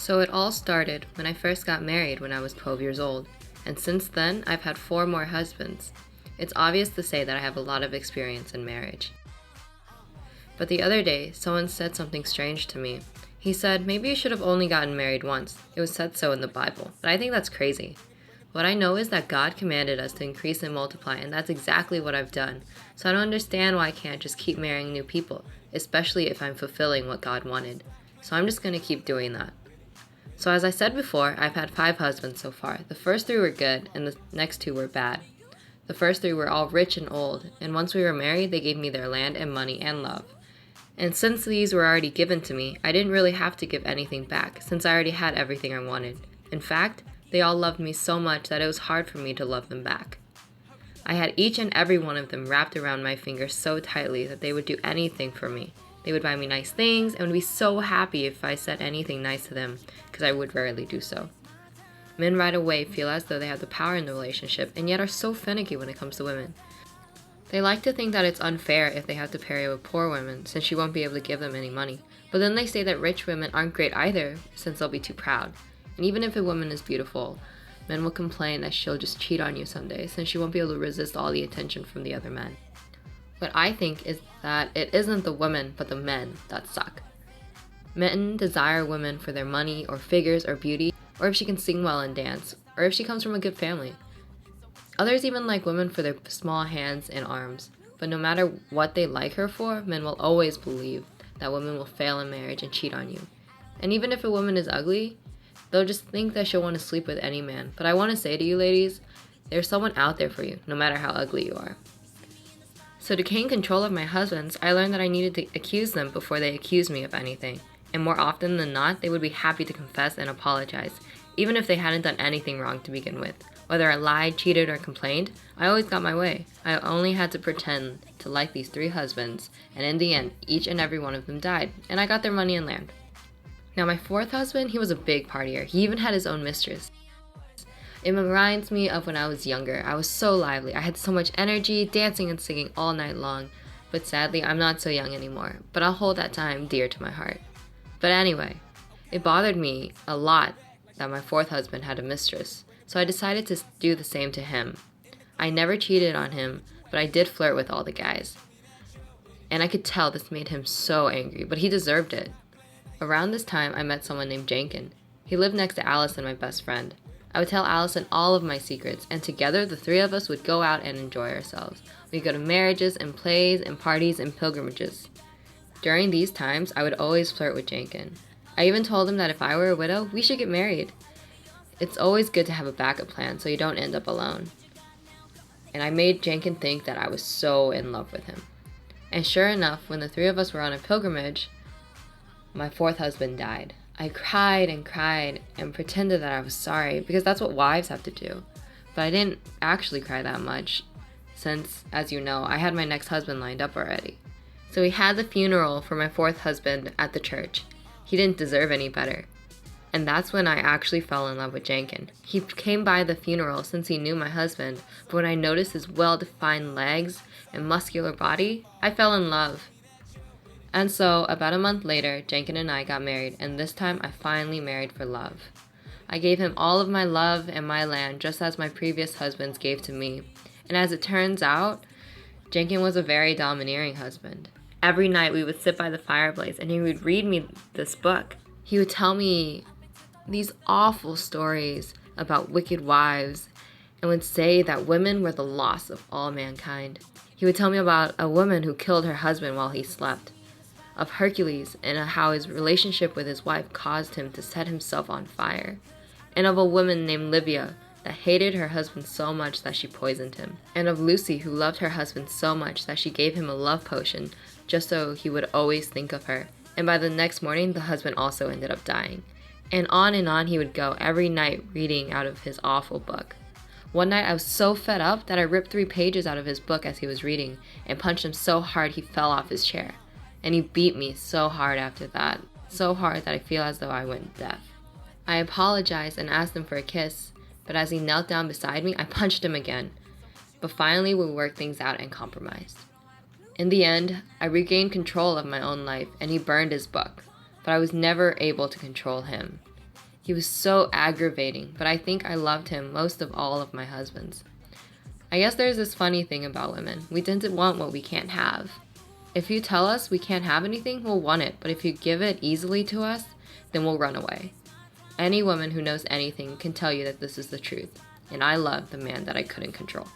So it all started when I first got married when I was 12 years old, and since then I've had 4 more husbands. It's obvious to say that I have a lot of experience in marriage. But the other day, someone said something strange to me. He said, maybe you should have only gotten married once. It was said so in the Bible, but I think that's crazy. What I know is that God commanded us to increase and multiply, and that's exactly what I've done. So I don't understand why I can't just keep marrying new people, especially if I'm fulfilling what God wanted. So I'm just gonna keep doing that. So as I said before, I've had 5 husbands so far. The first 3 were good, and the next 2 were bad. The first 3 were all rich and old, and once we were married, they gave me their land and money and love. And since these were already given to me, I didn't really have to give anything back, since I already had everything I wanted. In fact, they all loved me so much that it was hard for me to love them back. I had each and every one of them wrapped around my finger so tightly that they would do anything for me. They would buy me nice things and would be so happy if I said anything nice to them, because I would rarely do so. Men right away feel as though they have the power in the relationship and yet are so finicky when it comes to women. They like to think that it's unfair if they have to pair with poor women since she won't be able to give them any money. But then they say that rich women aren't great either since they'll be too proud. And even if a woman is beautiful, men will complain that she'll just cheat on you someday since she won't be able to resist all the attention from the other men. What I think is that it isn't the women but the men that suck. Men desire women for their money or figures or beauty, or if she can sing well and dance, or if she comes from a good family. Others even like women for their small hands and arms, but no matter what they like her for, men will always believe that women will fail in marriage and cheat on you. And even if a woman is ugly, they'll just think that she'll want to sleep with any man. But I want to say to you ladies, there's someone out there for you, no matter how ugly you are. So to gain control of my husbands, I learned that I needed to accuse them before they accused me of anything. And more often than not, they would be happy to confess and apologize, even if they hadn't done anything wrong to begin with. Whether I lied, cheated, or complained, I always got my way. I only had to pretend to like these 3 husbands, and in the end, each and every one of them died, and I got their money and land. Now my 4th husband, he was a big partier. He even had his own mistress. It reminds me of when I was younger. I was so lively. I had so much energy, dancing and singing all night long. But sadly, I'm not so young anymore, but I'll hold that time dear to my heart. But anyway, it bothered me a lot that my 4th husband had a mistress. So I decided to do the same to him. I never cheated on him, but I did flirt with all the guys. And I could tell this made him so angry, but he deserved it. Around this time, I met someone named Jankin. He lived next to Allison, my best friend. I would tell Allison all of my secrets, and together the 3 of us would go out and enjoy ourselves. We'd go to marriages and plays and parties and pilgrimages. During these times, I would always flirt with Jankin. I even told him that if I were a widow, we should get married. It's always good to have a backup plan so you don't end up alone. And I made Jankin think that I was so in love with him. And sure enough, when the 3 of us were on a pilgrimage, my 4th husband died. I cried and pretended that I was sorry because that's what wives have to do. But I didn't actually cry that much since, as you know, I had my next husband lined up already. So we had the funeral for my 4th husband at the church. He didn't deserve any better. And that's when I actually fell in love with Jankin. He came by the funeral since he knew my husband, but when I noticed his well-defined legs and muscular body, I fell in love. And so, about a month later, Jankin and I got married, and this time I finally married for love. I gave him all of my love and my land, just as my previous husbands gave to me. And as it turns out, Jankin was a very domineering husband. Every night we would sit by the fireplace, and he would read me this book. He would tell me these awful stories about wicked wives and would say that women were the loss of all mankind. He would tell me about a woman who killed her husband while he slept, of Hercules and how his relationship with his wife caused him to set himself on fire, and of a woman named Livia that hated her husband so much that she poisoned him, and of Lucy who loved her husband so much that she gave him a love potion just so he would always think of her. And by the next morning, the husband also ended up dying. And on he would go every night reading out of his awful book. One night I was so fed up that I ripped 3 pages out of his book as he was reading and punched him so hard he fell off his chair. And he beat me so hard after that, so hard that I feel as though I went deaf. I apologized and asked him for a kiss, but as he knelt down beside me, I punched him again. But finally we worked things out and compromised. In the end, I regained control of my own life and he burned his book, but I was never able to control him. He was so aggravating, but I think I loved him most of all of my husbands. I guess there's this funny thing about women. We tend to want what we can't have. If you tell us we can't have anything, we'll want it, but if you give it easily to us, then we'll run away. Any woman who knows anything can tell you that this is the truth, and I love the man that I couldn't control.